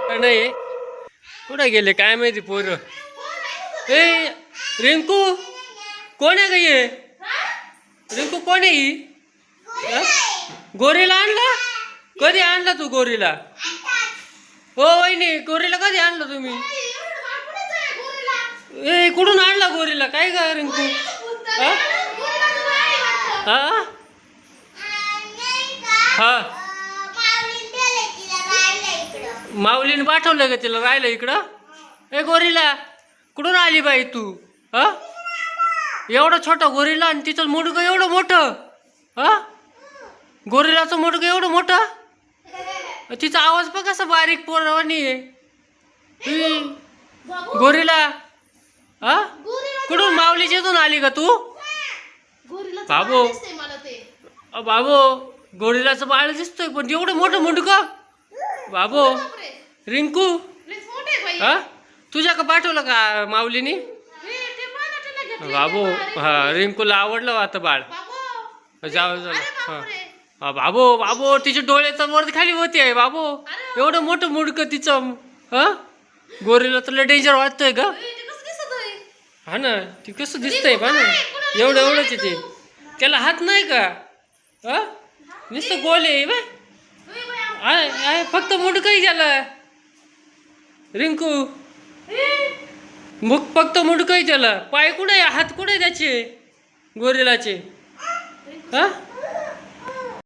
नाही कुठे गेले काय माहिती पोरं. ए रिंकू कोण आहे ग ये? रिंकू कोण आहे ही? हा? गोरीला आणला? कधी आणला तू गोरीला? हो वहिनी गोरीला कधी आणलं तुम्ही? ए कुठून आणला गोरीला? काय ग रिंकू? हा हा हा माऊलीने पाठवलं का तिला राहिलं इकडं? ए गोरीला कुठून आली बाई तू? हा एवढं छोटं गोरीला आणि तिचं मुडकं एवढं मोठं. हा गोरीलाचं मुडकं एवढं मोठं. तिचा आवाज बघ कसा बारीक पोरवानी आहे. गोरीला हा कुठून माऊलीच्या इथून आली का तू? बाबू बाबू गोरीलाचं बाळ दिसतोय पण एवढं मोठं मुंडकं. बाबू रिंकू हा तुझ्या का पाठवलं का माऊलीनी? बाबू हा रिंकूला आवडलं आता बाळ. जाऊ झालं हा हा बाबू बाबू तिचे डोळे तर वर खाली होते आहे बाबू. एवढं मोठं मुंडकं तिचं. हा गोरीला तर लय डेंजर वाटतंय का? हा ना ती कसं दिसतंय पहा ना. एवढं एवढंच आहे ते. त्याला हात नाही का? हा नुसतं गोल आहे बा. आहे फक्त मुंडकंही झालं रिंकू. मग फक्त मुंडकंही त्याला. पाय कुठे हात कुठे त्याचे गोरिलाचे? हा